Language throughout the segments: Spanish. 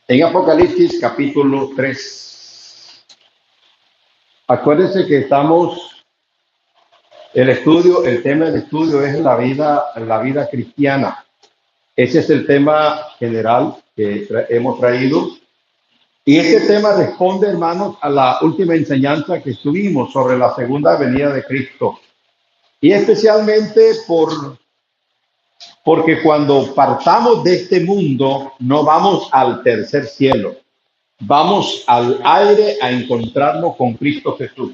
En Apocalipsis capítulo 3. Acuérdense que el tema del estudio es la vida cristiana. Ese es el tema general que hemos traído. Y este tema responde, hermanos, a la última enseñanza que tuvimos sobre la segunda venida de Cristo. Y especialmente porque cuando partamos de este mundo, no vamos al tercer cielo. Vamos al aire a encontrarnos con Cristo Jesús.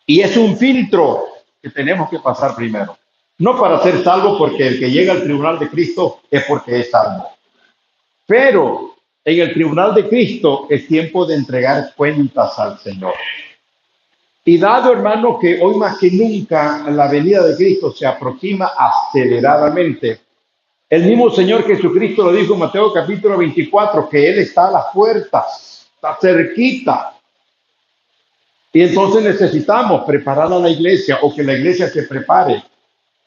Y es un filtro que tenemos que pasar primero. No para ser salvo, porque el que llega al tribunal de Cristo es porque es salvo. Pero en el tribunal de Cristo es tiempo de entregar cuentas al Señor. Y dado, hermano, que hoy más que nunca la venida de Cristo se aproxima aceleradamente, el mismo Señor Jesucristo lo dijo en Mateo capítulo 24, que Él está a las puertas, está cerquita. Y entonces necesitamos preparar a la iglesia, o que la iglesia se prepare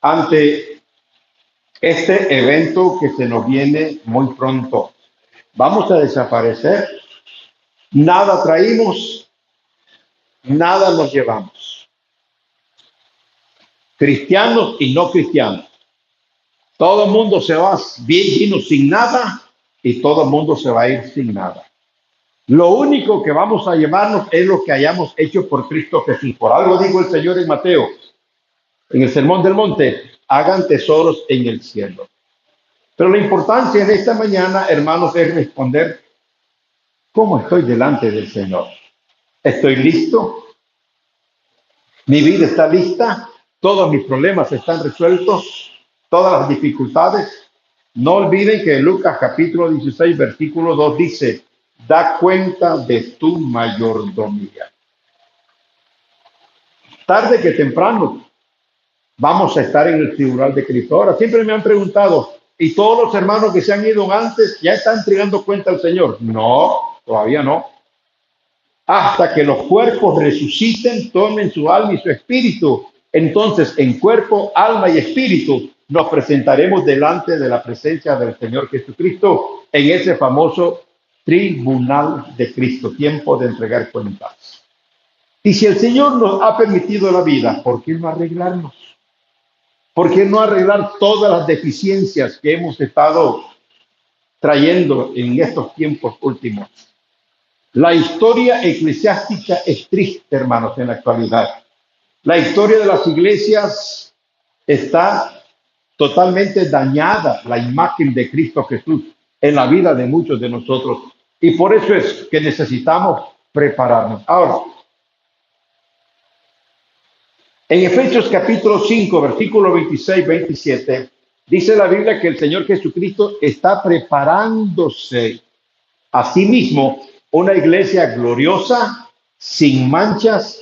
ante este evento que se nos viene muy pronto. Vamos a desaparecer, nada traímos, nada nos llevamos. Cristianos y no cristianos. Todo el mundo se va, vino sin nada, y todo el mundo se va a ir sin nada. Lo único que vamos a llevarnos es lo que hayamos hecho por Cristo Jesús. Por algo dijo el Señor en Mateo, en el Sermón del Monte: hagan tesoros en el cielo. Pero la importancia de esta mañana, hermanos, es responder: ¿cómo estoy delante del Señor? ¿Estoy listo? ¿Mi vida está lista? ¿Todos mis problemas están resueltos? ¿Todas las dificultades? No olviden que Lucas capítulo 16, versículo 2 dice: da cuenta de tu mayordomía. Tarde que temprano vamos a estar en el tribunal de Cristo. Ahora, siempre me han preguntado: ¿y todos los hermanos que se han ido antes ya están entregando cuenta al Señor? No, todavía no. Hasta que los cuerpos resuciten, tomen su alma y su espíritu. Entonces, en cuerpo, alma y espíritu, nos presentaremos delante de la presencia del Señor Jesucristo en ese famoso tribunal de Cristo, tiempo de entregar cuentas. Y si el Señor nos ha permitido la vida, ¿por qué no arreglarnos? ¿Por qué no arreglar todas las deficiencias que hemos estado trayendo en estos tiempos últimos? La historia eclesiástica es triste, hermanos, en la actualidad. La historia de las iglesias está totalmente dañada, la imagen de Cristo Jesús en la vida de muchos de nosotros. Y por eso es que necesitamos prepararnos. Ahora, en Efesios capítulo 5, versículo 26-27, dice la Biblia que el Señor Jesucristo está preparándose a sí mismo una iglesia gloriosa, sin manchas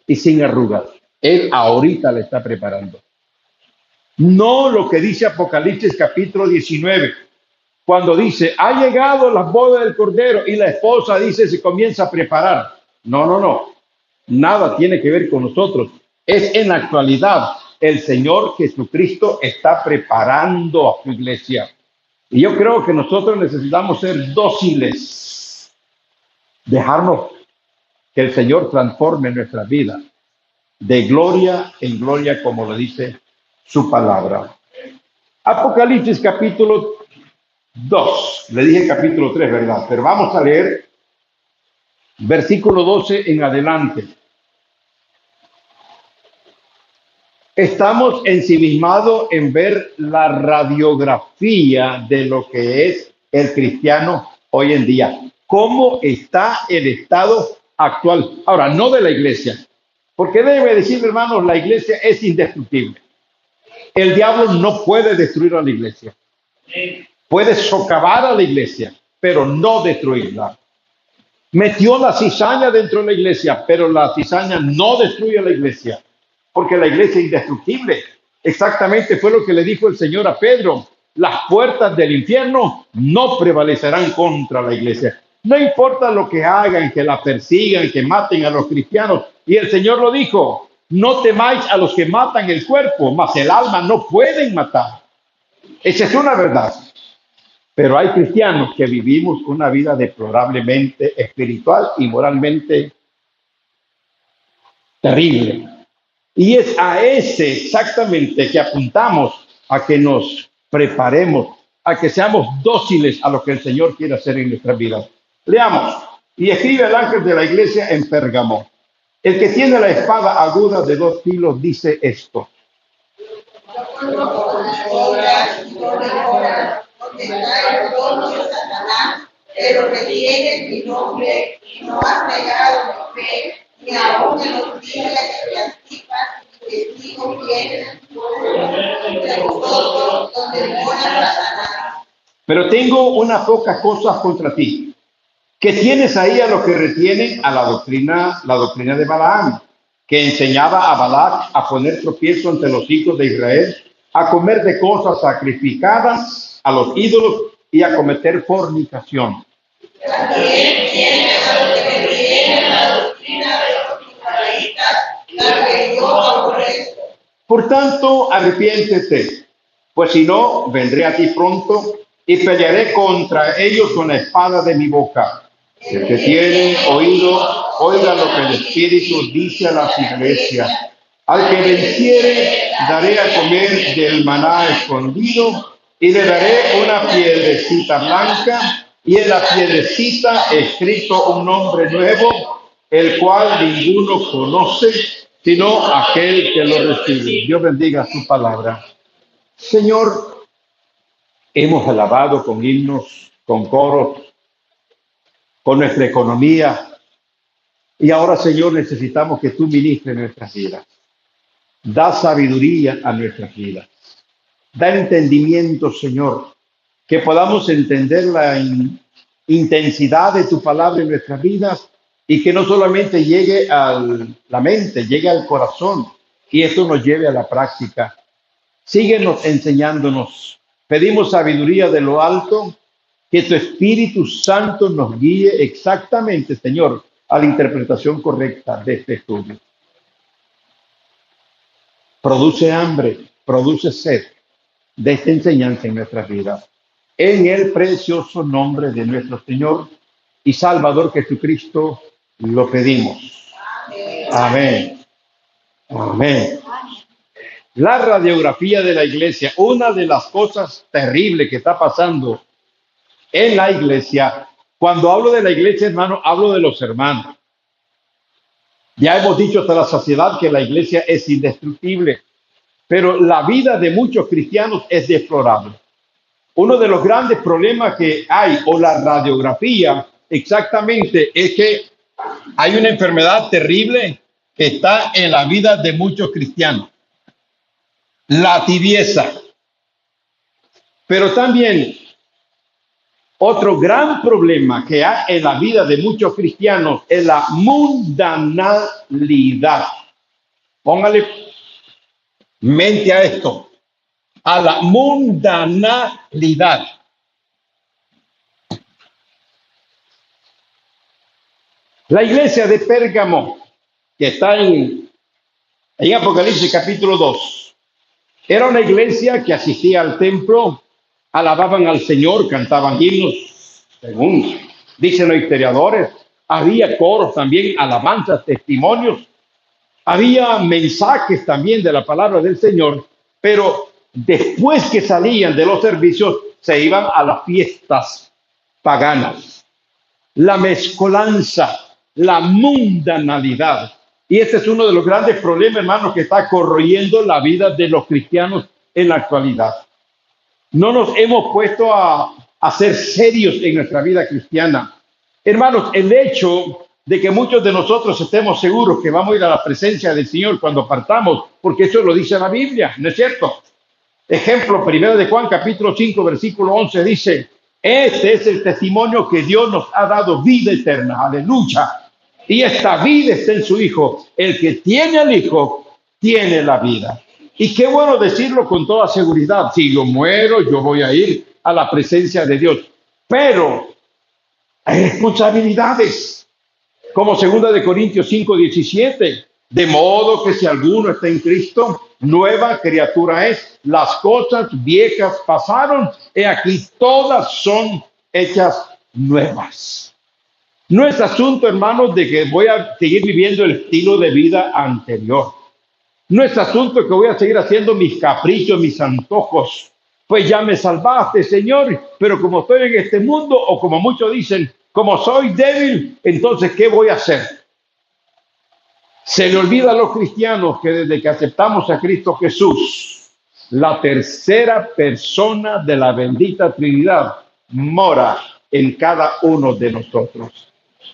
y sin arrugas. Él ahorita la está preparando. No lo que dice Apocalipsis capítulo 19, cuando dice: ha llegado la boda del Cordero, y la esposa dice, se comienza a preparar. No. Nada tiene que ver con nosotros. Es en la actualidad. El Señor Jesucristo está preparando a su iglesia. Y yo creo que nosotros necesitamos ser dóciles. Dejarnos que el Señor transforme nuestra vida de gloria en gloria, como lo dice su palabra. Apocalipsis capítulo 2. Le dije capítulo 3, ¿verdad? Pero vamos a leer versículo 12 en adelante. Estamos ensimismados en ver la radiografía de lo que es el cristiano hoy en día. ¿Cómo está el estado actual? Ahora, no de la iglesia. Porque debe decir, hermanos, la iglesia es indestructible. El diablo no puede destruir a la iglesia. Puede socavar a la iglesia, pero no destruirla. Metió la cizaña dentro de la iglesia, pero la cizaña no destruye a la iglesia, porque la iglesia es indestructible. Exactamente fue lo que le dijo el Señor a Pedro: las puertas del infierno no prevalecerán contra la iglesia. No importa lo que hagan, que la persigan, que maten a los cristianos. Y el Señor lo dijo: no temáis a los que matan el cuerpo, mas el alma no pueden matar. Esa es una verdad. Pero hay cristianos que vivimos una vida deplorablemente espiritual y moralmente terrible. Y es a ese exactamente que apuntamos, a que nos preparemos, a que seamos dóciles a lo que el Señor quiere hacer en nuestras vidas. Leamos. Y escribe el ángel de la iglesia en Pérgamo. El que tiene la espada aguda de 2 filos dice esto. Pero retienes mi nombre y no has negado mi fe, ni aún en los días que anticipas y testigos vienen de vosotros donde mora Satanás. Pero tengo unas pocas cosas contra ti, que tienes ahí a lo que retienen a la doctrina de Balaam, que enseñaba a Balac a poner tropiezo ante los hijos de Israel, a comer de cosas sacrificadas a los ídolos y a cometer fornicación. También tiene a lo que retienen la doctrina de los israelitas, la que yo aborrezco. Por tanto, arrepiéntete, pues si no, vendré a ti pronto y pelearé contra ellos con la espada de mi boca. El que tiene oído, oiga lo que el Espíritu dice a las iglesias. Al que venciere, daré a comer del maná escondido y le daré una piedrecita blanca y en la piedrecita escrito un nombre nuevo, el cual ninguno conoce, sino aquel que lo recibe. Dios bendiga su palabra. Señor, hemos alabado con himnos, con coros, con nuestra economía. Y ahora, Señor, necesitamos que tú ministres nuestras vidas. Da sabiduría a nuestras vidas. Da entendimiento, Señor, que podamos entender la intensidad de tu palabra en nuestras vidas y que no solamente llegue a la mente, llegue al corazón y esto nos lleve a la práctica. Síguenos enseñándonos. Pedimos sabiduría de lo alto, que tu Espíritu Santo nos guíe exactamente, Señor, a la interpretación correcta de este estudio. Produce hambre, produce sed de esta enseñanza en nuestras vidas. En el precioso nombre de nuestro Señor y Salvador Jesucristo lo pedimos. Amén. Amén. La radiografía de la iglesia, una de las cosas terribles que está pasando en la iglesia, cuando hablo de la iglesia, hermano, hablo de los hermanos. Ya hemos dicho hasta la saciedad que la iglesia es indestructible, pero la vida de muchos cristianos es deplorable. Uno de los grandes problemas que hay, o la radiografía exactamente, es que hay una enfermedad terrible que está en la vida de muchos cristianos. La tibieza. Pero también otro gran problema que hay en la vida de muchos cristianos es la mundanalidad. Póngale mente a esto, a la mundanalidad. La iglesia de Pérgamo, que está en Apocalipsis capítulo 2, era una iglesia que asistía al templo, alababan al Señor, cantaban himnos, según dicen los historiadores. Había coros también, alabanzas, testimonios. Había mensajes también de la palabra del Señor, pero después que salían de los servicios, se iban a las fiestas paganas. La mezcolanza, la mundanalidad. Y este es uno de los grandes problemas, hermanos, que está corroyendo la vida de los cristianos en la actualidad. No nos hemos puesto a ser serios en nuestra vida cristiana. Hermanos, el hecho de que muchos de nosotros estemos seguros que vamos a ir a la presencia del Señor cuando partamos, porque eso lo dice la Biblia, ¿no es cierto? Ejemplo, 1 de Juan, capítulo 5, versículo 11, dice: este es el testimonio que Dios nos ha dado, vida eterna, aleluya. Y esta vida está en su Hijo. El que tiene al Hijo, tiene la vida. Y qué bueno decirlo con toda seguridad. Si yo muero, yo voy a ir a la presencia de Dios. Pero hay responsabilidades. Como 2 de Corintios 5, 17. De modo que si alguno está en Cristo, nueva criatura es. Las cosas viejas pasaron, y aquí todas son hechas nuevas. No es asunto, hermanos, de que voy a seguir viviendo el estilo de vida anterior. No es asunto que voy a seguir haciendo mis caprichos, mis antojos. Pues ya me salvaste, Señor, pero como estoy en este mundo, o como muchos dicen, como soy débil, entonces, ¿qué voy a hacer? Se le olvida a los cristianos que desde que aceptamos a Cristo Jesús, la tercera persona de la bendita Trinidad mora en cada uno de nosotros.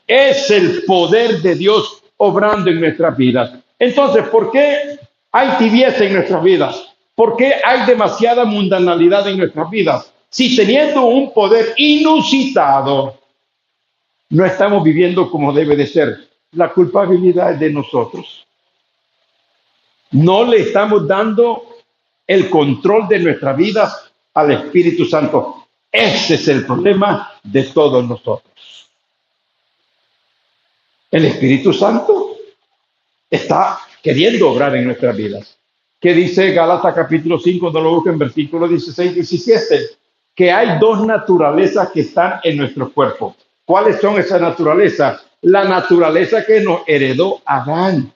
Es el poder de Dios obrando en nuestras vidas. Entonces, ¿por qué hay tibieza en nuestras vidas? ¿Por qué hay demasiada mundanalidad en nuestras vidas? Si teniendo un poder inusitado, no estamos viviendo como debe de ser. La culpabilidad es de nosotros. No le estamos dando el control de nuestras vidas al Espíritu Santo. Ese es el problema de todos nosotros. El Espíritu Santo está queriendo obrar en nuestras vidas. ¿Qué dice Gálatas capítulo 5? No lo busquen, versículos 16 y 17. Que hay dos naturalezas que están en nuestro cuerpo. ¿Cuáles son esas naturalezas? La naturaleza que nos heredó Adán.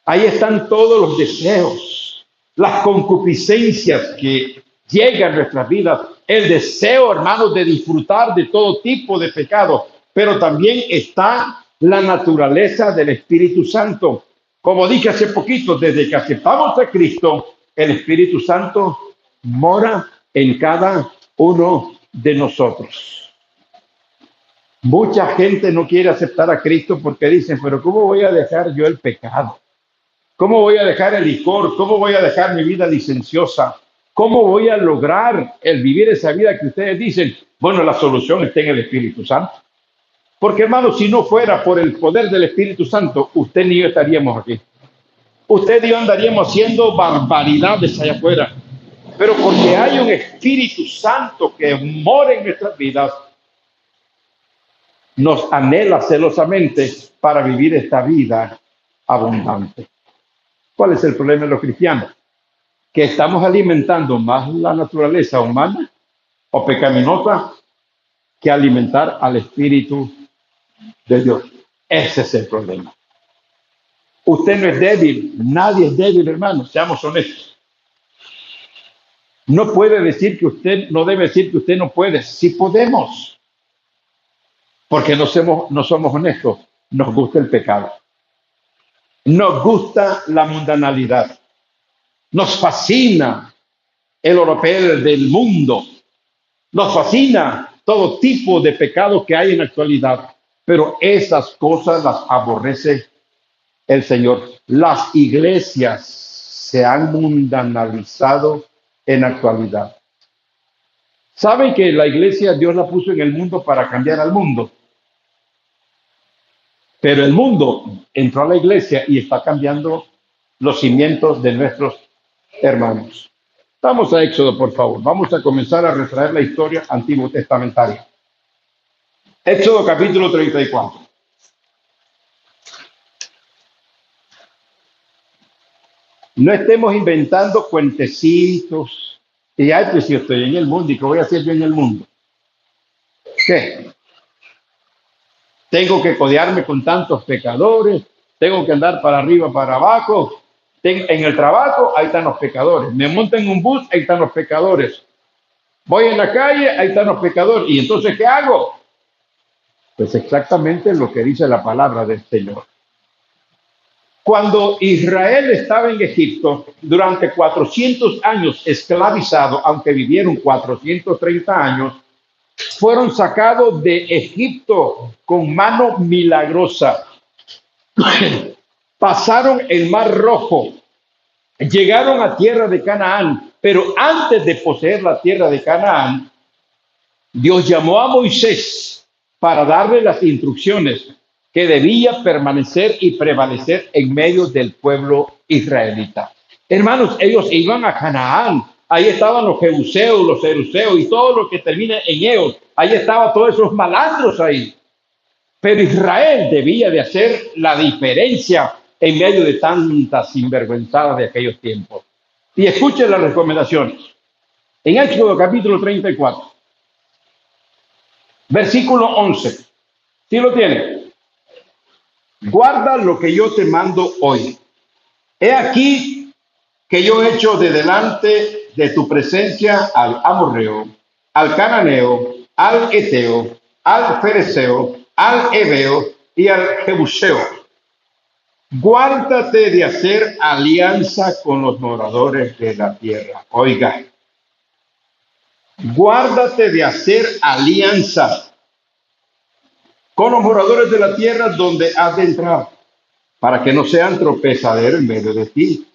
Ahí están todos los deseos, las concupiscencias que llegan a nuestras vidas, el deseo, hermanos, de disfrutar de todo tipo de pecado, pero también está la naturaleza del Espíritu Santo. Como dije hace poquito, desde que aceptamos a Cristo, el Espíritu Santo mora en cada uno de nosotros. Mucha gente no quiere aceptar a Cristo porque dicen, pero ¿cómo voy a dejar yo el pecado? ¿Cómo voy a dejar el licor? ¿Cómo voy a dejar mi vida licenciosa? ¿Cómo voy a lograr el vivir esa vida que ustedes dicen? Bueno, la solución está en el Espíritu Santo. Porque, hermano, si no fuera por el poder del Espíritu Santo, usted ni yo estaríamos aquí. Usted y yo andaríamos haciendo barbaridades allá afuera. Pero porque hay un Espíritu Santo que mora en nuestras vidas, nos anhela celosamente para vivir esta vida abundante. ¿Cuál es el problema de los cristianos? Que estamos alimentando más la naturaleza humana o pecaminosa que alimentar al Espíritu de Dios. Ese es el problema. Usted no es débil, nadie es débil, hermano, seamos honestos. No puede decir que usted, no debe decir que usted no puede. Sí podemos. Porque no somos honestos, nos gusta el pecado. Nos gusta la mundanalidad. Nos fascina el oropel del mundo. Nos fascina todo tipo de pecado que hay en la actualidad. Pero esas cosas las aborrece el Señor. Las iglesias se han mundanalizado en la actualidad. ¿Saben que la iglesia Dios la puso en el mundo para cambiar al mundo? Pero el mundo entró a la iglesia y está cambiando los cimientos de nuestros hermanos. Vamos a Éxodo, por favor. Vamos a comenzar a retraer la historia antiguo testamentaria. Éxodo capítulo 34. No estemos inventando cuentecitos. Y ay, pues si estoy en el mundo, ¿y qué voy a hacer yo en el mundo? ¿Qué? Tengo que codearme con tantos pecadores, tengo que andar para arriba, para abajo. En el trabajo, ahí están los pecadores. Me monto en un bus, ahí están los pecadores. Voy en la calle, ahí están los pecadores. ¿Y entonces qué hago? Pues exactamente lo que dice la palabra del Señor. Cuando Israel estaba en Egipto, durante 400 años esclavizado, aunque vivieron 430 años, fueron sacados de Egipto con mano milagrosa. Pasaron el Mar Rojo, llegaron a tierra de Canaán, pero antes de poseer la tierra de Canaán, Dios llamó a Moisés para darle las instrucciones que debía permanecer y prevalecer en medio del pueblo israelita. Hermanos, ellos iban a Canaán. Ahí estaban los jebuseos, los jeruseos y todo lo que termina en eos. Ahí estaban todos esos malandros ahí. Pero Israel debía de hacer la diferencia en medio de tantas sinvergüenzadas de aquellos tiempos. Y escuchen las recomendaciones. En Éxodo capítulo 34, versículo 11. ¿Sí lo tiene? Guarda lo que yo te mando hoy. He aquí que yo echo de delante de tu presencia al amorreo, al cananeo, al eteo, al fereceo, al heveo y al jebuseo. Guárdate de hacer alianza con los moradores de la tierra. Oiga, guárdate de hacer alianza con los moradores de la tierra donde has de entrar, para que no sean tropezadero en medio de ti.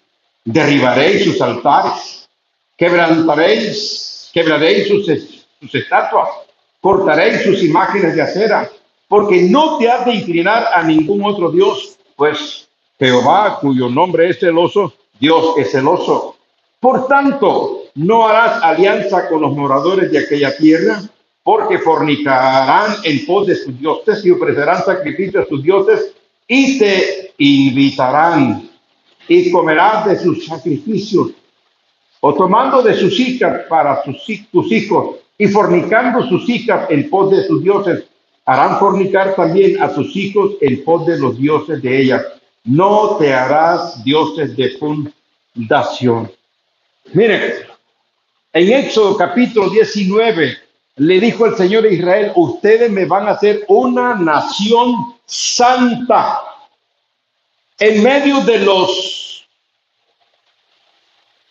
Derribaréis sus altares, quebraréis sus estatuas, cortaréis sus imágenes de acera, porque no te has de inclinar a ningún otro Dios, pues Jehová, cuyo nombre es celoso, Dios es celoso. Por tanto, no harás alianza con los moradores de aquella tierra, porque fornicarán en pos de sus dioses y ofrecerán sacrificios a sus dioses y te invitarán y comerás de sus sacrificios, o tomando de sus hijas para tus hijos y fornicando sus hijas en pos de sus dioses, harán fornicar también a tus hijos en pos de los dioses de ellas. No te harás dioses de fundación. Miren, en Éxodo capítulo 19 le dijo el Señor a Israel: ustedes me van a hacer una nación santa en medio de los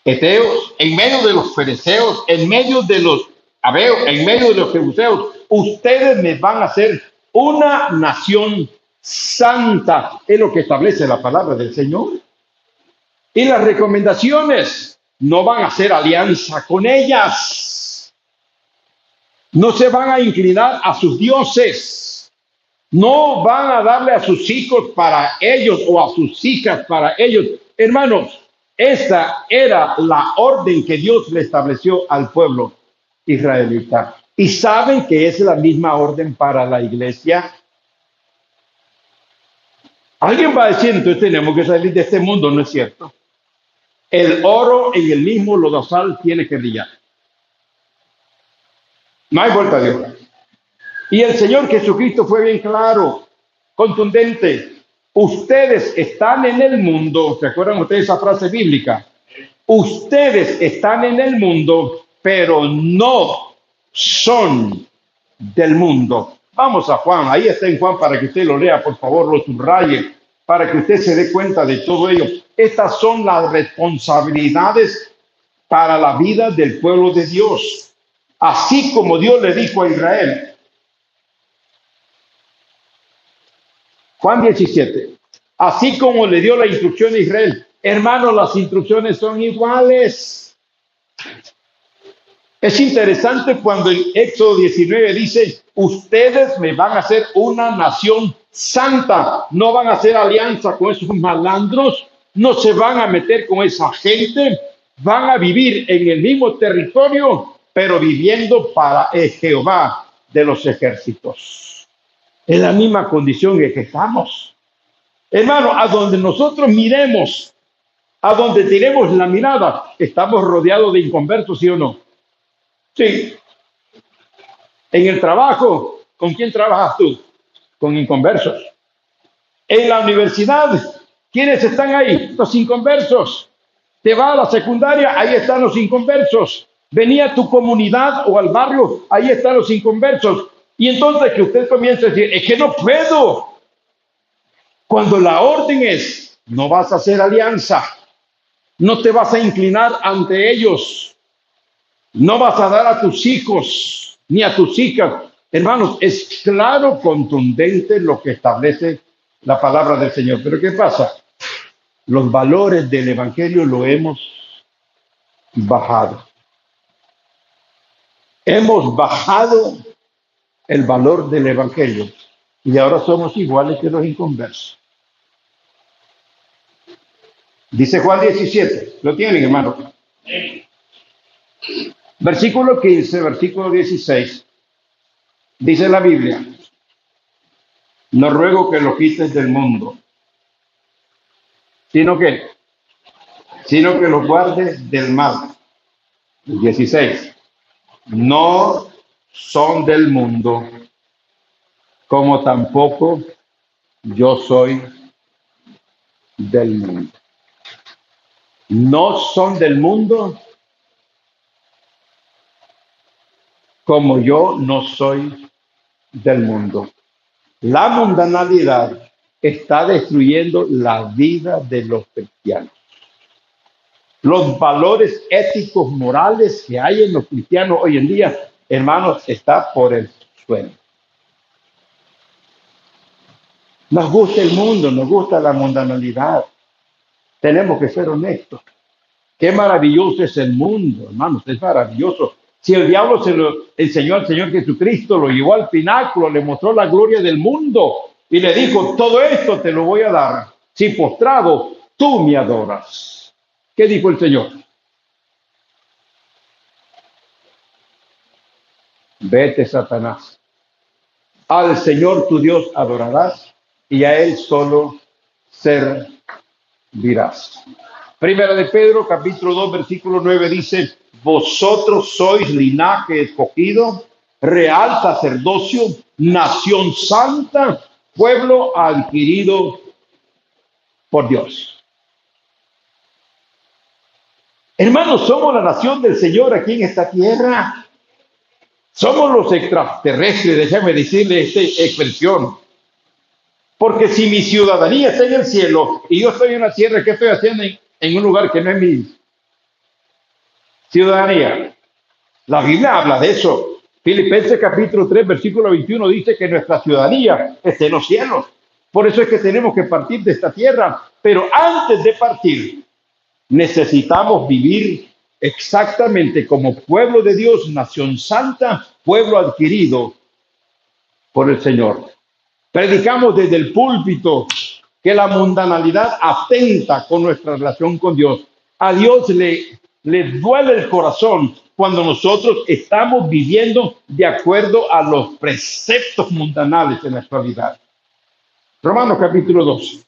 eteos, en medio de los fereceos, en medio de los abeos, en medio de los jebuseos. Ustedes me van a hacer una nación santa. Es lo que establece la palabra del Señor. Y las recomendaciones: no van a hacer alianza con ellas. No se van a inclinar a sus dioses. No van a darle a sus hijos para ellos o a sus hijas para ellos. Hermanos, esta era la orden que Dios le estableció al pueblo israelita. Y saben que es la misma orden para la iglesia. Alguien va a decir: entonces tenemos que salir de este mundo. No es cierto. El oro en el mismo lodazal tiene que brillar. No hay vuelta de hoja. Y el Señor Jesucristo fue bien claro, contundente. Ustedes están en el mundo. ¿Se acuerdan ustedes esa frase bíblica? Ustedes están en el mundo, pero no son del mundo. Vamos a Juan. Ahí está en Juan para que usted lo lea, por favor, lo subraye, para que usted se dé cuenta de todo ello. Estas son las responsabilidades para la vida del pueblo de Dios. Así como Dios le dijo a Israel. Juan 17. Así como le dio la instrucción a Israel. Hermanos, las instrucciones son iguales. Es interesante cuando en Éxodo 19 dice: ustedes me van a hacer una nación santa. No van a hacer alianza con esos malandros. No se van a meter con esa gente. Van a vivir en el mismo territorio, pero viviendo para Jehová de los ejércitos. Es la misma condición en que estamos. Hermano, a donde nosotros miremos, a donde tiremos la mirada, estamos rodeados de inconversos, ¿sí o no? Sí. En el trabajo, ¿con quién trabajas tú? Con inconversos. En la universidad, ¿quiénes están ahí? Los inconversos. Te vas a la secundaria, ahí están los inconversos. Venía a tu comunidad o al barrio, ahí están los inconversos. Y entonces que usted comience a decir: es que no puedo. Cuando la orden es: no vas a hacer alianza, no te vas a inclinar ante ellos, no vas a dar a tus hijos ni a tus hijas. Hermanos, es claro, contundente lo que establece la palabra del Señor. Pero ¿qué pasa? Los valores del Evangelio lo hemos bajado. Hemos bajado el valor del Evangelio y ahora somos iguales que los inconversos. Dice Juan 17, ¿lo tienen, hermano? Versículo 15, versículo 16, dice la Biblia: no ruego que lo quites del mundo, sino que sino que los guarde del mal. 16. No son del mundo, como tampoco yo soy del mundo. No son del mundo, como yo no soy del mundo. La mundanalidad está destruyendo la vida de los cristianos. Los valores éticos, morales que hay en los cristianos hoy en día, hermanos, está por el suelo. Nos gusta el mundo, nos gusta la mundanalidad. Tenemos que ser honestos. Qué maravilloso es el mundo, hermanos, es maravilloso. Si el diablo se lo enseñó al Señor Jesucristo, lo llevó al pináculo, le mostró la gloria del mundo y le dijo, todo esto te lo voy a dar si postrado tú me adoras. ¿Qué dijo el Señor? Vete, Satanás. Al Señor tu Dios adorarás y a Él solo servirás. Primera de Pedro, capítulo 2, versículo 9 dice, vosotros sois linaje escogido, real sacerdocio, nación santa, pueblo adquirido por Dios. Hermanos, somos la nación del Señor aquí en esta tierra. Somos los extraterrestres, déjame decirle esta expresión. Porque si mi ciudadanía está en el cielo y yo estoy en la tierra, ¿qué estoy haciendo en un lugar que no es mi ciudadanía? La Biblia habla de eso. Filipenses capítulo 3, versículo 21 dice que nuestra ciudadanía está en los cielos. Por eso es que tenemos que partir de esta tierra. Pero antes de partir, necesitamos vivir exactamente como pueblo de Dios, nación santa, pueblo adquirido por el Señor. Predicamos desde el púlpito que la mundanalidad atenta con nuestra relación con Dios. A Dios le duele el corazón cuando nosotros estamos viviendo de acuerdo a los preceptos mundanales en la actualidad. Romanos capítulo 2.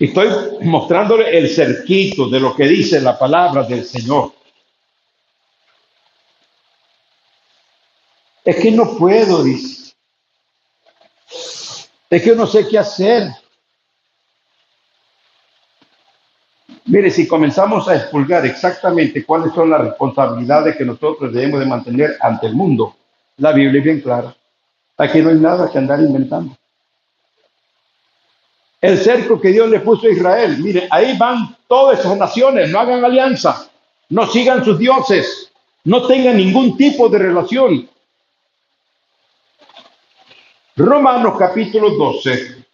Estoy mostrándole el cerquito de lo que dice la palabra del Señor. Es que no puedo, dice. Es que no sé qué hacer. Mire, si comenzamos a expulgar exactamente cuáles son las responsabilidades que nosotros debemos de mantener ante el mundo, la Biblia es bien clara. Aquí no hay nada que andar inventando. El cerco que Dios le puso a Israel, mire, ahí van todas esas naciones, no hagan alianza, no sigan sus dioses, no tengan ningún tipo de relación. Romanos capítulo 12,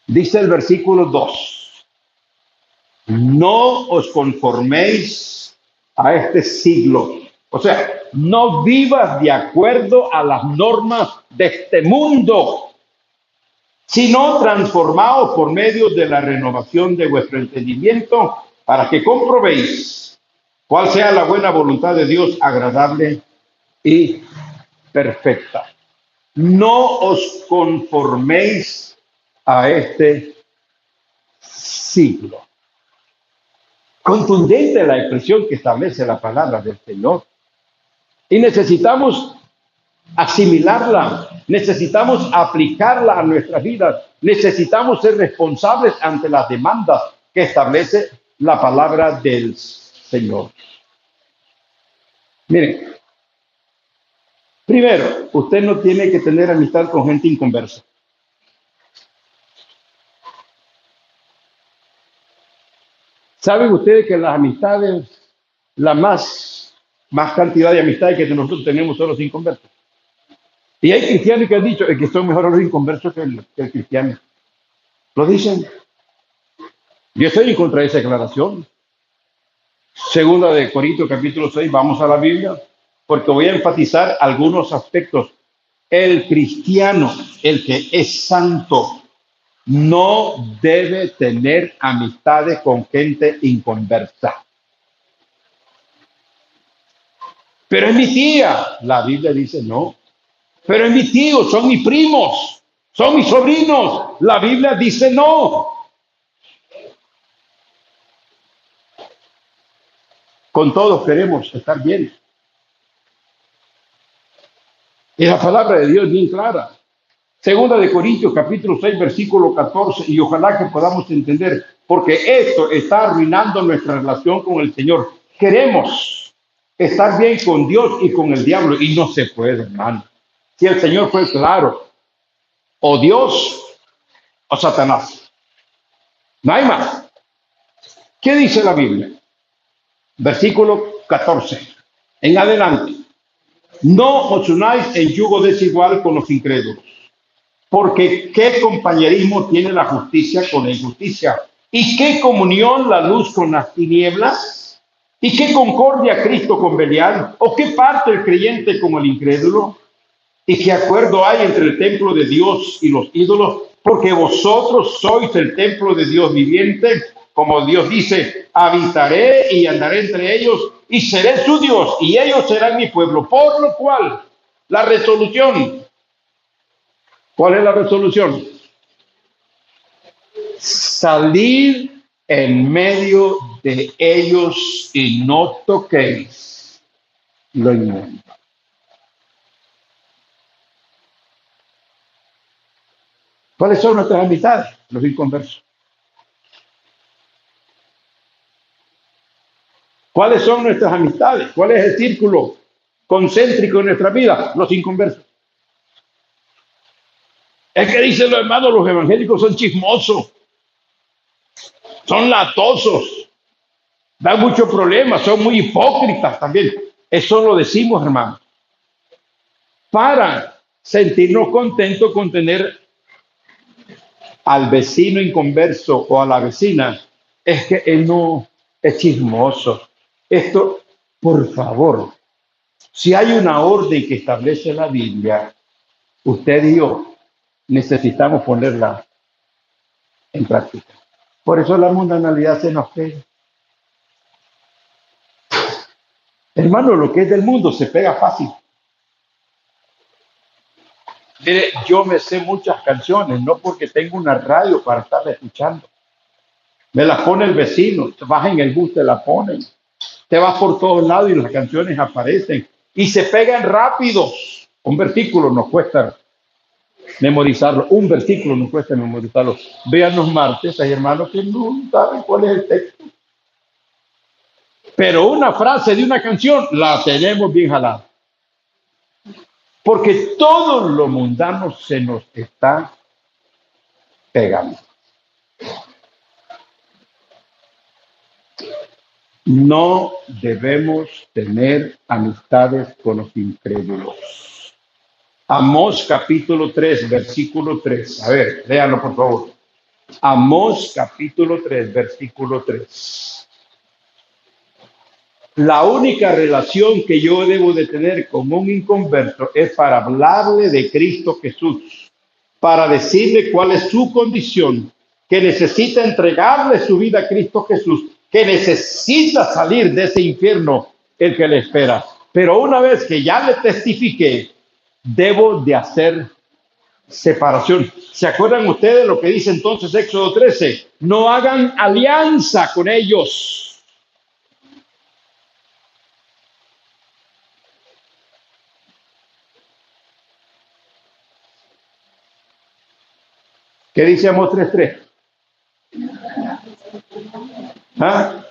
dice el versículo 2, no os conforméis a este siglo. O sea, no vivas de acuerdo a las normas de este mundo, sino transformaos por medio de la renovación de vuestro entendimiento, para que comprobéis cuál sea la buena voluntad de Dios, agradable y perfecta. No os conforméis a este siglo. Contundente la expresión que establece la palabra del Señor. Y necesitamos asimilarla, necesitamos aplicarla a nuestras vidas, necesitamos ser responsables ante las demandas que establece la palabra del Señor. Miren, primero, usted no tiene que tener amistad con gente inconversa. ¿Saben ustedes que las amistades, la más cantidad de amistades que nosotros tenemos son los inconversos? Y hay cristianos que han dicho que son mejores los inconversos que el cristiano. Lo dicen. Yo estoy en contra de esa declaración. Segunda de Corintios capítulo 6, vamos a la Biblia, porque voy a enfatizar algunos aspectos. El cristiano, el que es santo, no debe tener amistades con gente inconversa. Pero es mi tía. La Biblia dice no. Pero es mi tío, son mis primos, son mis sobrinos. La Biblia dice no. Con todos queremos estar bien. Y la palabra de Dios es bien clara. Segunda de Corintios, capítulo 6, versículo 14, y ojalá que podamos entender, porque esto está arruinando nuestra relación con el Señor. Queremos estar bien con Dios y con el diablo, y no se puede, hermano. Si el Señor fue claro, o Dios o Satanás. No hay más. ¿Qué dice la Biblia? Versículo 14. En adelante. No os unáis en yugo desigual con los incrédulos. Porque qué compañerismo tiene la justicia con la injusticia, y qué comunión la luz con las tinieblas, y qué concordia Cristo con Belial, o qué parte el creyente con el incrédulo, y qué acuerdo hay entre el templo de Dios y los ídolos, porque vosotros sois el templo de Dios viviente, como Dios dice, habitaré y andaré entre ellos, y seré su Dios, y ellos serán mi pueblo, por lo cual la resolución. ¿Cuál es la resolución? Salir en medio de ellos y no toquéis lo inmundo. ¿Cuáles son nuestras amistades? Los inconversos. ¿Cuáles son nuestras amistades? ¿Cuál es el círculo concéntrico de nuestra vida? Los inconversos. Es que dicen los hermanos, los evangélicos son chismosos, son latosos, dan muchos problemas, son muy hipócritas también. Eso lo decimos, hermanos, para sentirnos contentos con tener al vecino inconverso o a la vecina. Es que él no es chismoso. Esto, por favor, si hay una orden que establece la Biblia, usted y yo necesitamos ponerla en práctica. Por eso la mundanalidad se nos pega. Hermano, lo que es del mundo se pega fácil. Mire, yo me sé muchas canciones, no porque tengo una radio para estarla escuchando. Me la pone el vecino, te vas en el bus, te la ponen. Te vas por todos lados y las canciones aparecen. Y se pegan rápido. Un versículo nos cuesta memorizarlo. Un versículo nos cuesta memorizarlo. Vean los martes, hay hermanos que no saben cuál es el texto. Pero una frase de una canción la tenemos bien jalada. Porque todo lo mundano se nos está pegando. No debemos tener amistades con los incrédulos. Amós capítulo 3, versículo 3. A ver, léanlo por favor. Amós capítulo 3, versículo 3. La única relación que yo debo de tener con un inconverso es para hablarle de Cristo Jesús, para decirle cuál es su condición, que necesita entregarle su vida a Cristo Jesús, que necesita salir de ese infierno el que le espera. Pero una vez que ya le testifiqué, debo de hacer separación. ¿Se acuerdan ustedes lo que dice entonces Éxodo 13? No hagan alianza con ellos. ¿Qué dice Amós 3:3? ¿Ah?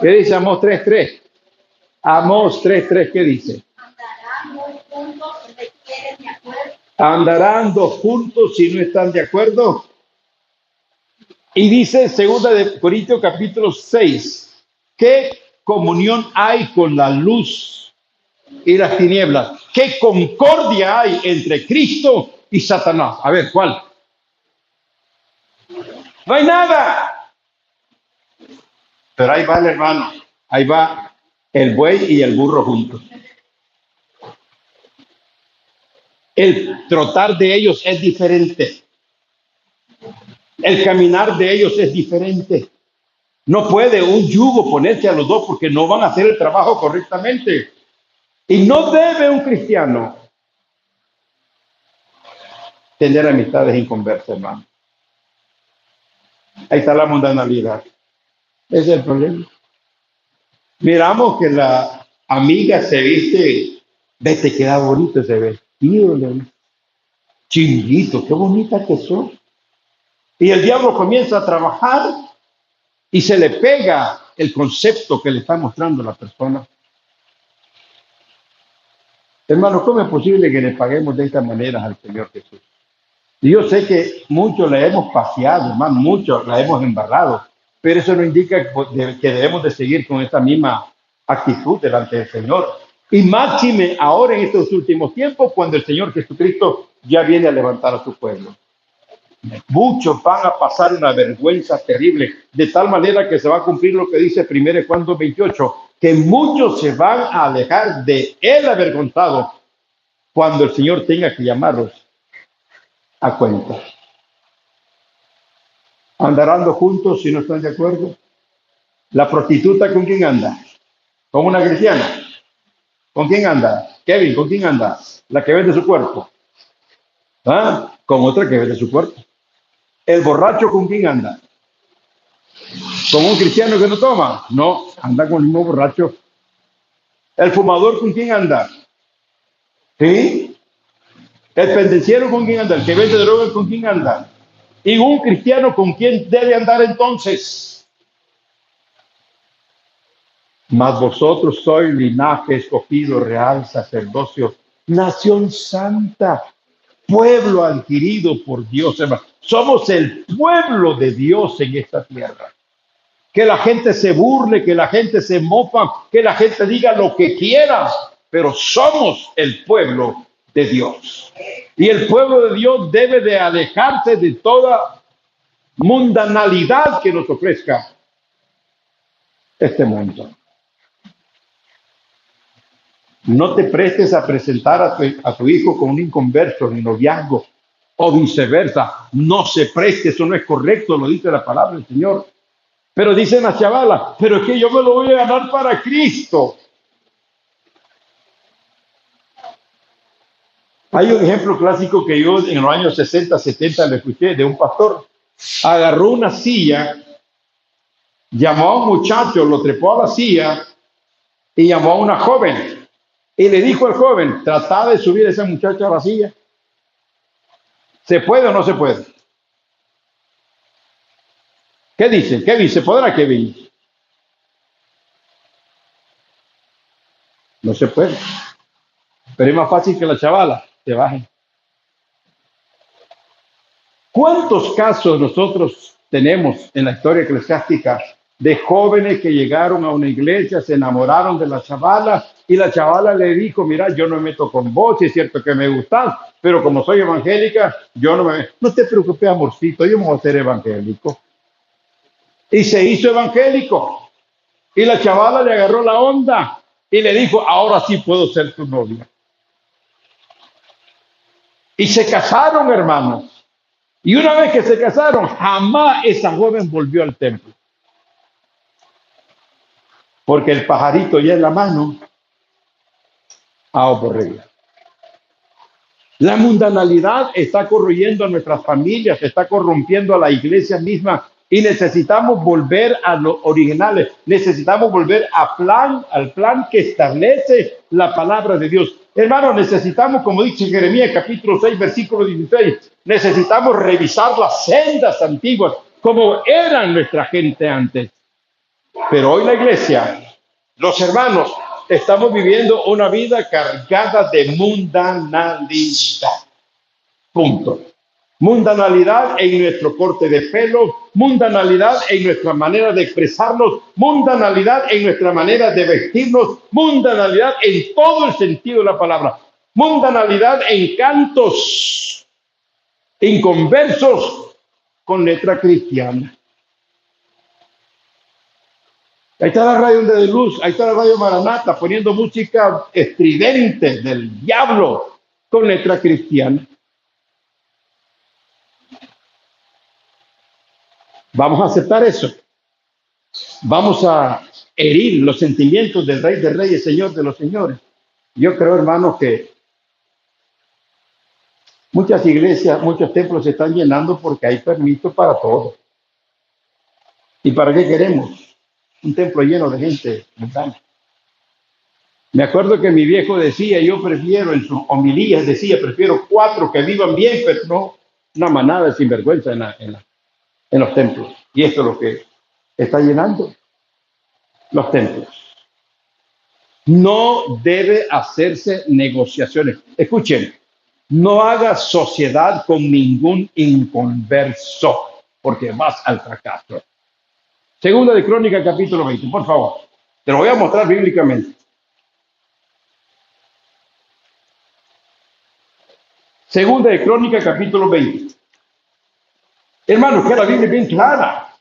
¿Qué dice Amós 3:3? Amós 3:3, ¿qué dice? Andarán dos juntos si no están de acuerdo. Y dice segunda de Corintios capítulo 6, ¿qué comunión hay con la luz y las tinieblas? ¿Qué concordia hay entre Cristo y Satanás? A ver, ¿cuál? No hay nada. Pero ahí va el hermano, ahí va el buey y el burro juntos. El trotar de ellos es diferente. El caminar de ellos es diferente. No puede un yugo ponerse a los dos porque no van a hacer el trabajo correctamente. Y no debe un cristiano tener amistades inconversas, hermano. Ahí está la mundanalidad. Ese es el problema. Miramos que la amiga se viste, vete, queda bonito ese vestido, chinguito, qué bonita que son. Y el diablo comienza a trabajar y se le pega el concepto que le está mostrando la persona. Hermano, ¿cómo es posible que le paguemos de esta manera al Señor Jesús? Y yo sé que muchos la hemos paseado, hermano, muchos la hemos embarrado, pero eso no indica que debemos de seguir con esta misma actitud delante del Señor. Y máxime ahora en estos últimos tiempos, cuando el Señor Jesucristo ya viene a levantar a su pueblo. Muchos van a pasar una vergüenza terrible, de tal manera que se va a cumplir lo que dice 1 Juan 2:28, que muchos se van a alejar de él avergonzado cuando el Señor tenga que llamarlos a cuenta. ¿Andarán juntos si no están de acuerdo? ¿La prostituta con quién anda? ¿Con una cristiana? ¿Con quién anda? Kevin, ¿con quién anda? La que vende su cuerpo. ¿Ah? Con otra que vende su cuerpo. ¿El borracho con quién anda? ¿Con un cristiano que no toma? No, anda con el mismo borracho. ¿El fumador con quién anda? ¿Sí? ¿El pendenciero con quién anda? ¿El que vende drogas con quién anda? ¿Y un cristiano con quién debe andar entonces? Mas vosotros sois linaje escogido, real sacerdocio, nación santa, pueblo adquirido por Dios, hermano. Somos el pueblo de Dios en esta tierra. Que la gente se burle, que la gente se mofa, que la gente diga lo que quiera, pero somos el pueblo de Dios. Y el pueblo de Dios debe de alejarse de toda mundanalidad que nos ofrezca este mundo. No te prestes a presentar a tu hijo con un inconverso en noviazgo o viceversa. No se preste, eso no es correcto, lo dice la palabra del Señor. Pero dicen las chavalas, pero es que yo me lo voy a ganar para Cristo. Hay un ejemplo clásico que yo en los años 60, 70 le escuché de un pastor. Agarró una silla, llamó a un muchacho, lo trepó a la silla y llamó a una joven. Y le dijo al joven, trata de subir a esa muchacha a la silla. ¿Se puede o no se puede? ¿Qué dice? Kevin, ¿se podrá, Kevin? No se puede. Pero es más fácil que la chavala se baje. ¿Cuántos casos nosotros tenemos en la historia eclesiástica de jóvenes que llegaron a una iglesia, se enamoraron de la chavala y la chavala le dijo, mira, yo no me meto con vos, si es cierto que me gustas, pero como soy evangélica, yo no me... No te preocupes, amorcito, yo me voy a ser evangélico. Y se hizo evangélico. Y la chavala le agarró la onda y le dijo, ahora sí puedo ser tu novia. Y se casaron, hermanos. Y una vez que se casaron, jamás esa joven volvió al templo. Porque el pajarito ya en la mano ha ocurrido. La mundanalidad está corroyendo a nuestras familias, está corrompiendo a la iglesia misma y necesitamos volver a los originales. Necesitamos volver al plan que establece la palabra de Dios. Hermanos, necesitamos, como dice Jeremías capítulo 6, versículo 16, necesitamos revisar las sendas antiguas como eran nuestra gente antes. Pero hoy la iglesia, los hermanos, estamos viviendo una vida cargada de mundanalidad. Punto. Mundanalidad en nuestro corte de pelo, mundanalidad en nuestra manera de expresarnos, mundanalidad en nuestra manera de vestirnos, mundanalidad en todo el sentido de la palabra, mundanalidad en cantos inconversos con letra cristiana. Ahí está la radio de Luz, ahí está la radio Maranata poniendo música estridente del diablo con letra cristiana. Vamos a aceptar eso. Vamos a herir los sentimientos del Rey de Reyes, Señor de los Señores. Yo creo, hermanos, que muchas iglesias, muchos templos se están llenando porque hay permiso para todo. ¿Y para qué queremos? un templo lleno de gente mundana. Me acuerdo que mi viejo decía, yo prefiero, en sus homilías decía, prefiero 4 que vivan bien, pero no una manada de sinvergüenza en los templos. Y esto es lo que está llenando los templos. No debe hacerse negociaciones. Escuchen, no hagas sociedad con ningún inconverso, porque vas al fracaso. Segunda de Crónicas, capítulo 20, por favor. Te lo voy a mostrar bíblicamente. Segunda de Crónicas, capítulo 20. Hermanos, que la Biblia es bien clara.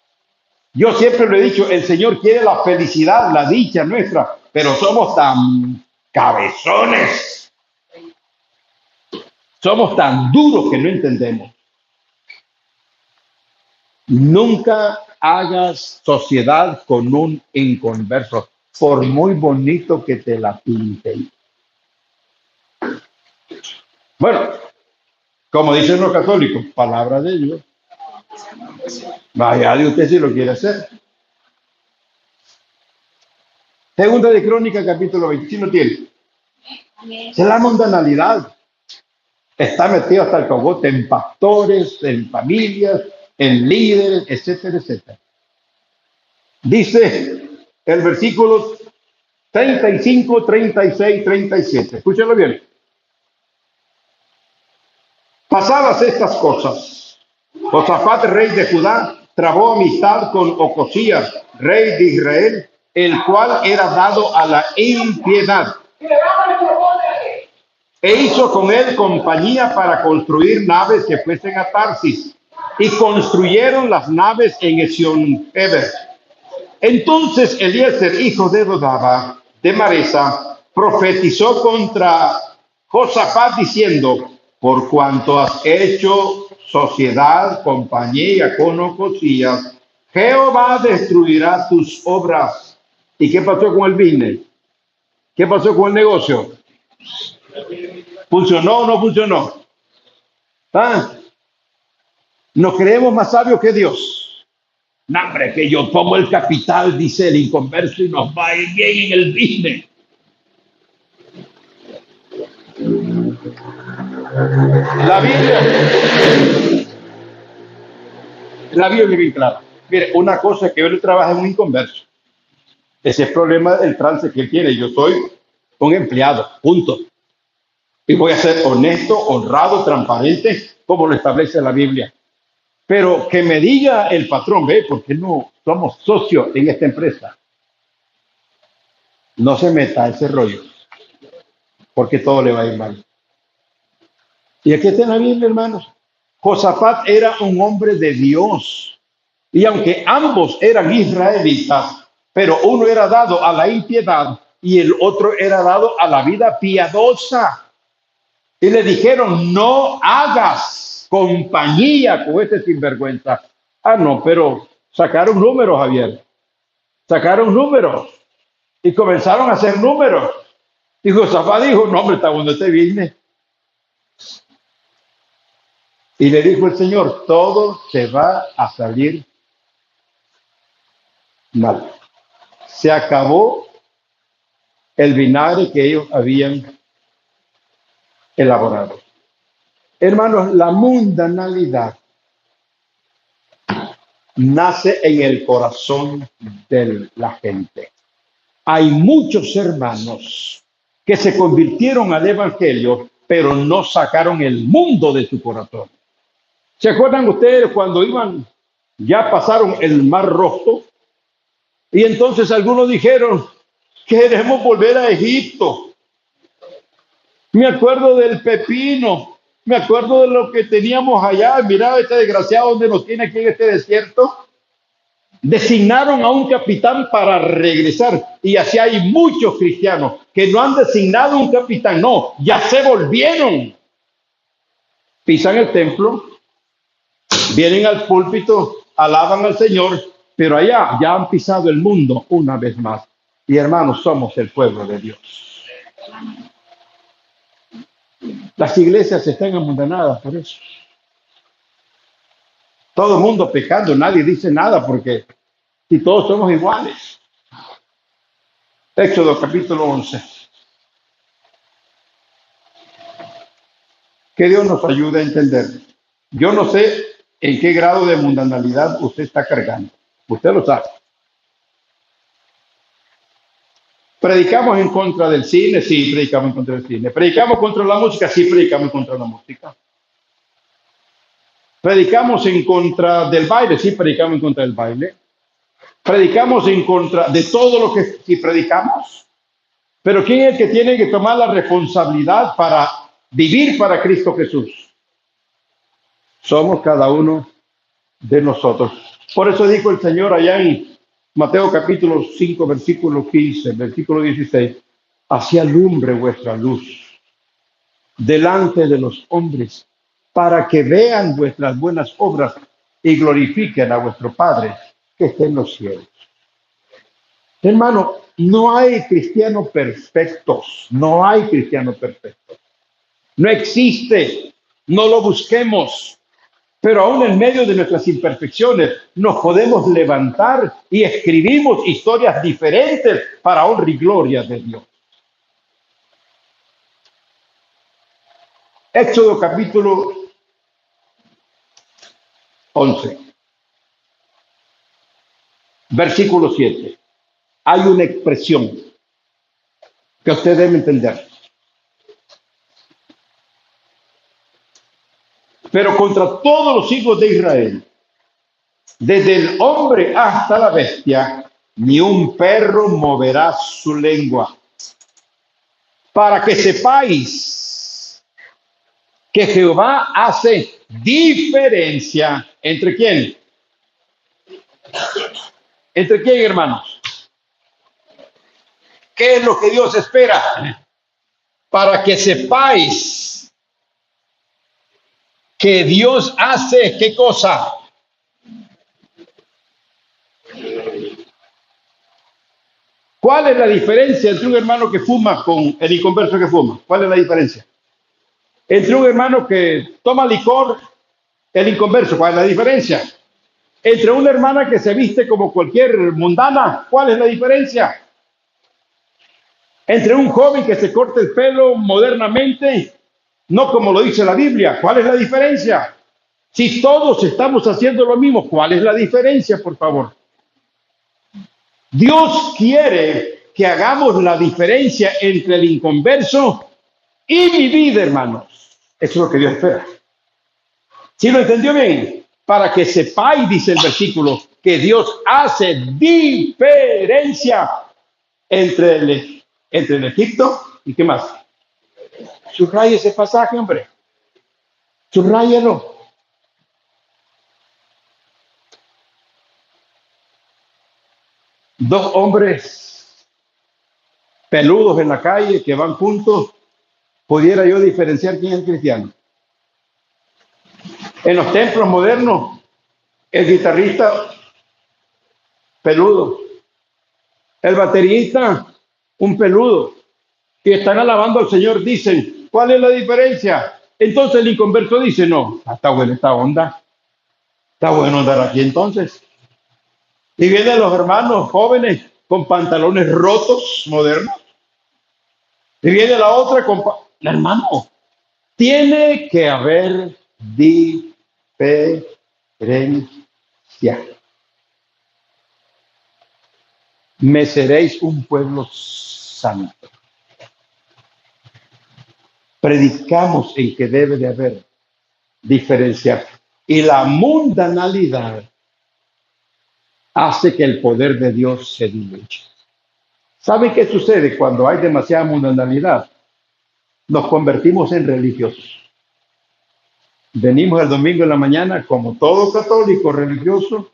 Yo siempre lo he dicho, el Señor quiere la felicidad, la dicha nuestra, pero somos tan cabezones, somos tan duros que no entendemos. Nunca hagas sociedad con un inconverso, por muy bonito que te la pinten. Bueno, como dicen los católicos, palabra de Dios. Vaya de usted si lo quiere hacer. Segunda de Crónicas, capítulo 20, ¿sí lo tiene? Es la mundanalidad. Está metido hasta el cogote en pastores, en familias, en líderes, etcétera, etcétera. Dice el versículo 35, 36, 37. Escúchenlo bien. Pasadas estas cosas, Josafat, rey de Judá, trabó amistad con Ocosías, rey de Israel, el cual era dado a la impiedad. E hizo con él compañía para construir naves que fuesen a Tarsis, y construyeron las naves en Ezion-Geber. Entonces Eliezer, hijo de Dodaba, de Maresa, profetizó contra Josafat diciendo: por cuanto has hecho sociedad, compañía con Ocosías, Jehová destruirá tus obras. ¿Y qué pasó con el business? ¿Qué pasó con el negocio? ¿Funcionó o no funcionó? ¿Ah? ¿Nos creemos más sabios que Dios? No, hombre, que yo pongo el capital, dice el inconverso, y nos va a ir bien en el business. La Biblia es bien clara. Mire, una cosa es que yo trabajo en un inconverso. Ese es el problema del trance que él tiene. Yo soy un empleado, punto. Y voy a ser honesto, honrado, transparente, como lo establece la Biblia. Pero que me diga el patrón, ve, porque no somos socios en esta empresa. No se meta a ese rollo, porque todo le va a ir mal. Y aquí está en la Biblia, hermanos. Josafat era un hombre de Dios. Y aunque ambos eran israelitas, pero uno era dado a la impiedad y el otro era dado a la vida piadosa. Y le dijeron: no hagas compañía con este sinvergüenza. Ah, no, pero sacaron números, Javier. Sacaron números. Y comenzaron a hacer números. Y Josafat dijo: no, hombre, está donde te vine. Y le dijo el Señor: todo se va a salir mal. Se acabó el vinagre que ellos habían elaborado. Hermanos, la mundanalidad nace en el corazón de la gente. Hay muchos hermanos que se convirtieron al evangelio, pero no sacaron el mundo de su corazón. ¿Se acuerdan ustedes cuando ya pasaron el Mar Rojo? Y entonces algunos dijeron: queremos volver a Egipto. Me acuerdo del pepino, me acuerdo de lo que teníamos allá. Mirá este desgraciado donde nos tiene aquí en este desierto. Designaron a un capitán para regresar. Y así hay muchos cristianos que no han designado un capitán, no, ya se volvieron. Pisan el templo, vienen al púlpito, alaban al Señor, pero allá ya han pisado el mundo una vez más. Y hermanos, somos el pueblo de Dios. Las iglesias están amundanadas por eso. Todo el mundo pecando, nadie dice nada, porque si todos somos iguales. Éxodo capítulo 11. Que Dios nos ayude a entender. Yo no sé en qué grado de mundanalidad usted está cargando. Usted lo sabe. Predicamos en contra del cine, sí, predicamos en contra del cine. Predicamos contra la música, sí, predicamos contra la música. Predicamos en contra del baile, sí, predicamos en contra del baile. Predicamos en contra de todo lo que sí predicamos. Pero ¿quién es el que tiene que tomar la responsabilidad para vivir para Cristo Jesús? Somos cada uno de nosotros. Por eso dijo el Señor allá en Mateo capítulo 5, versículo 15, versículo 16, así alumbre vuestra luz delante de los hombres, para que vean vuestras buenas obras y glorifiquen a vuestro Padre que está en los cielos. Hermano, no hay cristianos perfectos, no hay cristianos perfectos. No existe, no lo busquemos. Pero aún en medio de nuestras imperfecciones nos podemos levantar y escribimos historias diferentes para honra y gloria de Dios. Éxodo capítulo 11, versículo 7. Hay una expresión que usted debe entender. Pero contra todos los hijos de Israel, desde el hombre hasta la bestia, ni un perro moverá su lengua. Para que sepáis que Jehová hace diferencia entre quién. ¿Entre quién, hermanos? ¿Qué es lo que Dios espera? Para que sepáis que Dios hace, ¿qué cosa? ¿Cuál es la diferencia entre un hermano que fuma con el inconverso que fuma? ¿Cuál es la diferencia? Entre un hermano que toma licor, el inconverso, ¿cuál es la diferencia? Entre una hermana que se viste como cualquier mundana, ¿cuál es la diferencia? Entre un joven que se corta el pelo modernamente, no como lo dice la Biblia, ¿cuál es la diferencia? Si todos estamos haciendo lo mismo, ¿cuál es la diferencia, por favor? Dios quiere que hagamos la diferencia entre el inconverso y mi vida, hermanos. Eso es lo que Dios espera. ¿Sí lo entendió bien? Para que sepáis, dice el versículo, que Dios hace diferencia entre el Egipto y ¿qué más? Subraya ese pasaje, hombre. Subráyalo. Dos hombres peludos en la calle que van juntos, pudiera yo diferenciar quién es cristiano. En los templos modernos, el guitarrista peludo, el baterista un peludo, y están alabando al Señor, dicen, ¿cuál es la diferencia? Entonces el inconverso dice, no, está buena esta onda, está bueno andar aquí entonces. Y vienen los hermanos jóvenes con pantalones rotos, modernos, y viene la otra con... Hermano, tiene que haber diferencia. Me seréis un pueblo santo. Predicamos en que debe de haber diferencia. Y la mundanalidad hace que el poder de Dios se diluya. ¿Sabe qué sucede cuando hay demasiada mundanalidad? Nos convertimos en religiosos. Venimos el domingo en la mañana, como todo católico religioso,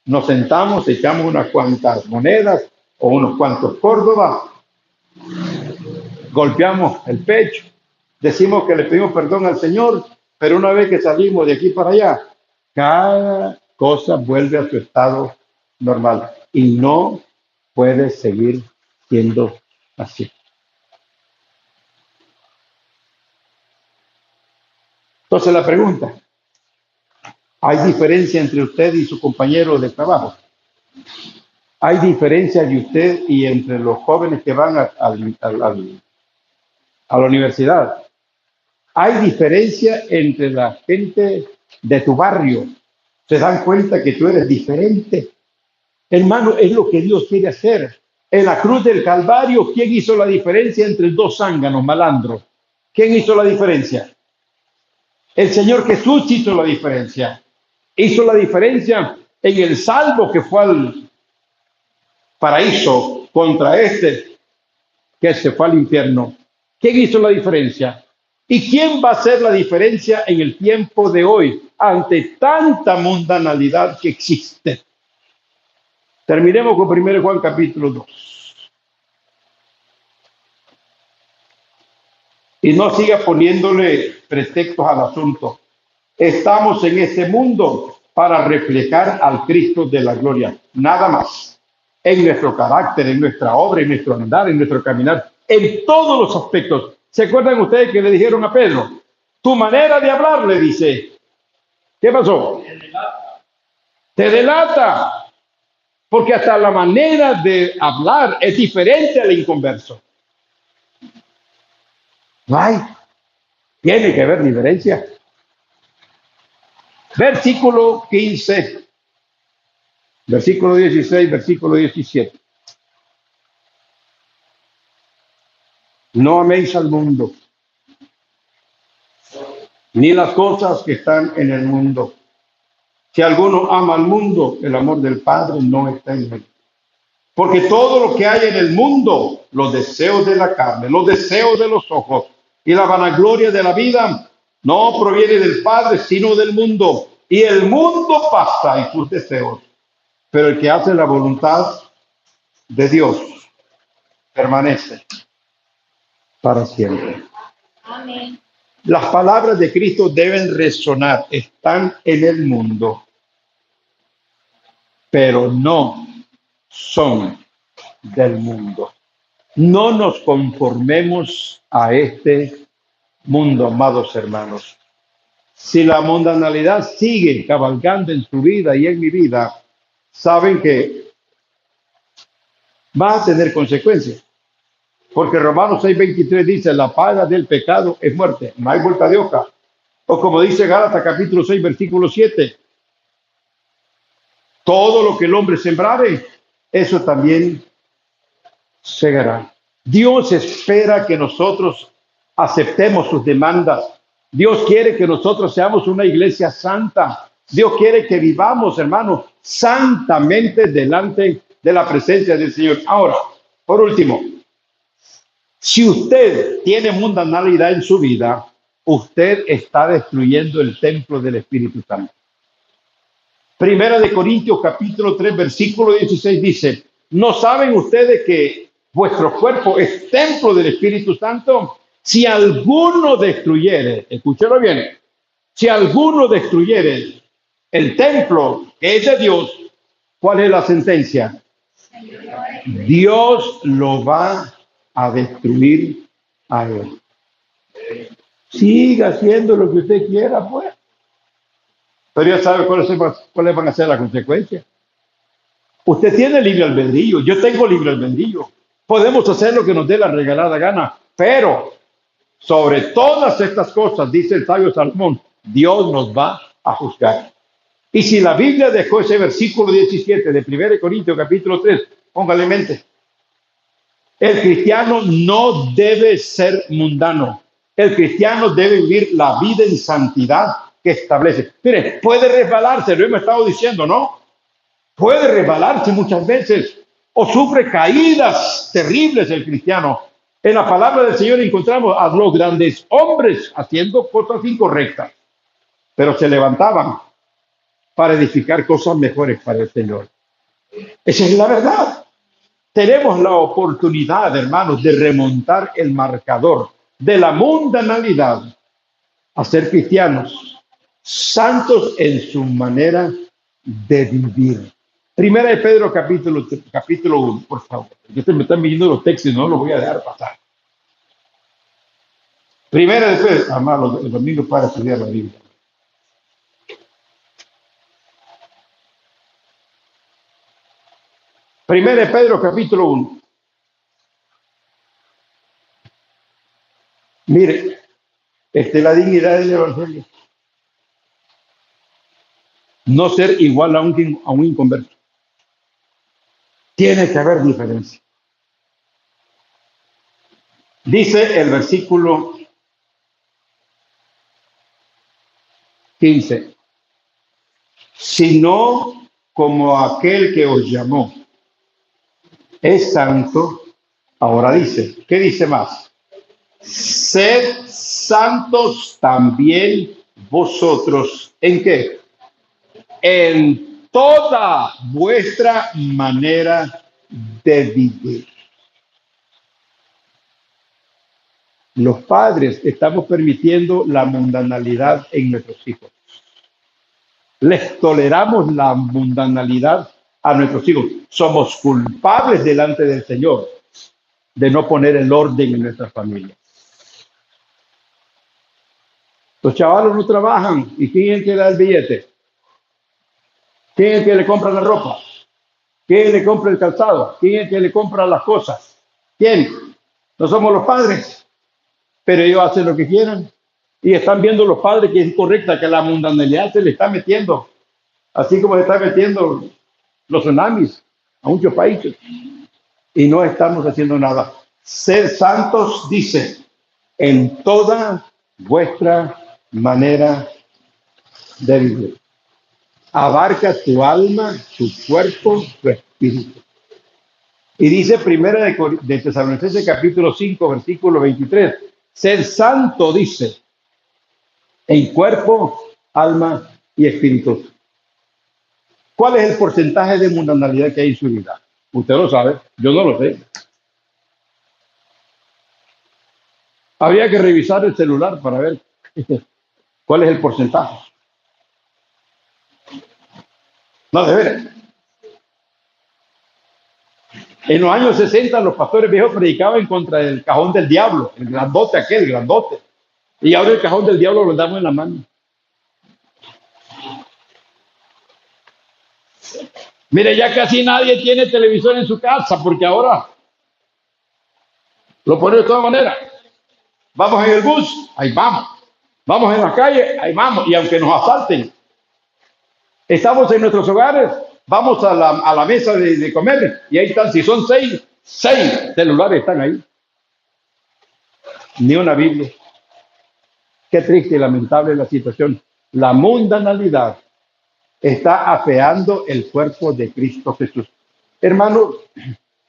nos sentamos, echamos unas cuantas monedas o unos cuantos Córdoba, golpeamos el pecho, decimos que le pedimos perdón al Señor, pero una vez que salimos de aquí para allá, cada cosa vuelve a su estado normal y no puede seguir siendo así. Entonces la pregunta, ¿hay diferencia entre usted y su compañero de trabajo? Hay diferencia de usted y entre los jóvenes que van a la universidad. Hay diferencia entre la gente de tu barrio. Se dan cuenta que tú eres diferente. Hermano, es lo que Dios quiere hacer. En la cruz del Calvario, ¿quién hizo la diferencia entre dos zánganos malandros? ¿Quién hizo la diferencia? El Señor Jesús hizo la diferencia. Hizo la diferencia en el salvo que fue al paraíso contra este que se fue al infierno. ¿Quién hizo la diferencia? ¿Y quién va a hacer la diferencia en el tiempo de hoy ante tanta mundanalidad que existe? Terminemos con 1 Juan capítulo 2. Y no siga poniéndole pretextos al asunto. Estamos en este mundo para reflejar al Cristo de la gloria, nada más. En nuestro carácter, en nuestra obra, en nuestro andar, en nuestro caminar, en todos los aspectos. ¿Se acuerdan ustedes que le dijeron a Pedro? Tu manera de hablar, le dice. ¿Qué pasó? Te delata. Porque hasta la manera de hablar es diferente al inconverso. No hay. Tiene que haber diferencia. Versículo 15, versículo 16, versículo 17. No améis al mundo, ni las cosas que están en el mundo. Si alguno ama al mundo, el amor del Padre no está en él. Porque todo lo que hay en el mundo, los deseos de la carne, los deseos de los ojos y la vanagloria de la vida, no proviene del Padre, sino del mundo. Y el mundo pasa y sus deseos. Pero el que hace la voluntad de Dios permanece para siempre. Amén. Las palabras de Cristo deben resonar. Están en el mundo, pero no son del mundo. No nos conformemos a este mundo, amados hermanos. Si la mundanalidad sigue cabalgando en su vida y en mi vida, saben que va a tener consecuencias. Porque Romanos 6:23 dice, la paga del pecado es muerte, no hay vuelta de hoja. O como dice Gálatas capítulo 6, versículo 7, todo lo que el hombre sembrare, eso también segará. Dios espera que nosotros aceptemos sus demandas. Dios quiere que nosotros seamos una iglesia santa. Dios quiere que vivamos, hermanos, santamente delante de la presencia del Señor. Ahora, por último, si usted tiene mundanalidad en su vida, usted está destruyendo el templo del Espíritu Santo. Primera de Corintios capítulo 3, versículo 16 dice, ¿no saben ustedes que vuestro cuerpo es templo del Espíritu Santo? Si alguno destruyere, escúchelo bien, si alguno destruyere el templo que es de Dios, ¿cuál es la sentencia? Dios lo va a destruir a él. Siga haciendo lo que usted quiera, pues. Pero ya sabe cuáles van a ser las consecuencias. Usted tiene libre albedrío, yo tengo libre albedrío. Podemos hacer lo que nos dé la regalada gana, pero sobre todas estas cosas, dice el sabio Salomón, Dios nos va a juzgar. Y si la Biblia dejó ese versículo 17 de 1 Corintios capítulo 3, póngale en mente. El cristiano no debe ser mundano. El cristiano debe vivir la vida en santidad que establece. Mire, puede resbalarse, lo hemos estado diciendo, ¿no? Puede resbalarse muchas veces o sufre caídas terribles el cristiano. En la palabra del Señor encontramos a los grandes hombres haciendo cosas incorrectas, pero se levantaban para edificar cosas mejores para el Señor. Esa es la verdad. Tenemos la oportunidad, hermanos, de remontar el marcador de la mundanalidad a ser cristianos, santos en su manera de vivir. Primera de Pedro capítulo 1, por favor. Ustedes me están viendo los textos y no los voy a dejar pasar. Primera de Pedro, amados, el domingo para estudiar la Biblia. Primero de Pedro, capítulo 1. Mire, esta es la dignidad del Evangelio. No ser igual a un inconverso. Tiene que haber diferencia. Dice el versículo 15. Sino como aquel que os llamó es santo, ahora dice, ¿qué dice más? Sed santos también vosotros. ¿En qué? En toda vuestra manera de vivir. Los padres estamos permitiendo la mundanalidad en nuestros hijos. Les toleramos la mundanalidad a nuestros hijos. Somos culpables delante del Señor de no poner el orden en nuestra familia. Los chavalos no trabajan. ¿Y quién es el que da el billete? ¿Quién es el que le compra la ropa? ¿Quién es el que le compra el calzado? ¿Quién es el que le compra las cosas? ¿Quién? No somos los padres, pero ellos hacen lo que quieran. Y están viendo los padres que es correcta, que la mundanalidad se le está metiendo, así como se está metiendo los tsunamis a muchos países. Y no estamos haciendo nada. Ser santos, dice, en toda vuestra manera de vivir. Abarca tu alma, tu cuerpo, tu espíritu. Y dice primera de Tesalonicenses capítulo 5, versículo 23. Ser santo, dice, en cuerpo, alma y espíritu. ¿Cuál es el porcentaje de mundanalidad que hay en su vida? Usted lo sabe, yo no lo sé. Habría que revisar el celular para ver cuál es el porcentaje. No, de veras. En los años 60 los pastores viejos predicaban contra el cajón del diablo, el grandote aquel, grandote. Y ahora el cajón del diablo lo damos en la mano. Mire, ya casi nadie tiene televisor en su casa porque ahora lo pone de todas maneras. Vamos en el bus, ahí vamos. Vamos en la calle, ahí vamos. Y aunque nos asalten, estamos en nuestros hogares, vamos a la mesa de comer y ahí están, si son seis celulares están ahí. Ni una Biblia. Qué triste y lamentable la situación. La mundanalidad está afeando el cuerpo de Cristo Jesús. Hermano,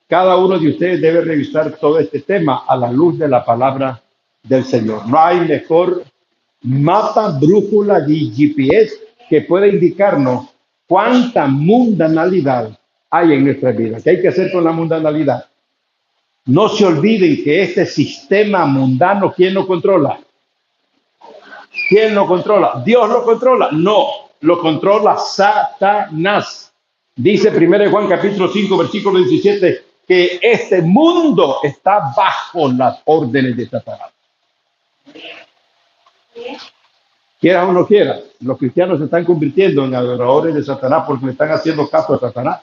cada uno de ustedes debe revisar todo este tema a la luz de la palabra del Señor. No hay mejor mapa, brújula y GPS que pueda indicarnos cuánta mundanalidad hay en nuestra vida. ¿Qué hay que hacer con la mundanalidad? No se olviden que este sistema mundano, ¿quién lo controla? ¿Quién lo controla? ¿Dios lo controla? No, lo controla Satanás. Dice 1 Juan capítulo 5, versículo 17, que este mundo está bajo las órdenes de Satanás. Quiera o no quiera, los cristianos se están convirtiendo en adoradores de Satanás porque le están haciendo caso a Satanás.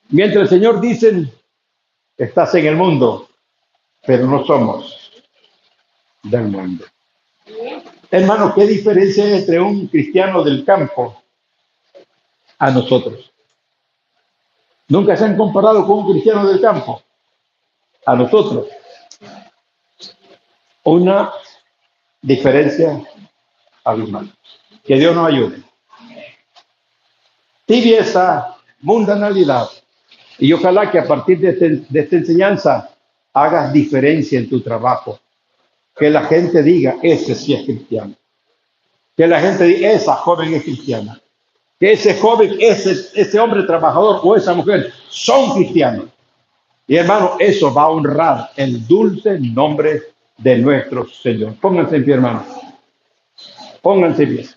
Mientras el Señor dice, estás en el mundo, pero no somos del mundo. Hermano, ¿qué diferencia hay entre un cristiano del campo a nosotros? ¿Nunca se han comparado con un cristiano del campo? A nosotros. Una diferencia abismal. Que Dios nos ayude. Tibieza, mundanalidad. Y ojalá que a partir de esta enseñanza hagas diferencia en tu trabajo. Que la gente diga, ese sí es cristiano. Que la gente diga, esa joven es cristiana. Que ese joven, ese hombre trabajador o esa mujer son cristianos. Y hermano, eso va a honrar el dulce nombre de nuestro Señor. Pónganse en pie, hermano. Pónganse en pie.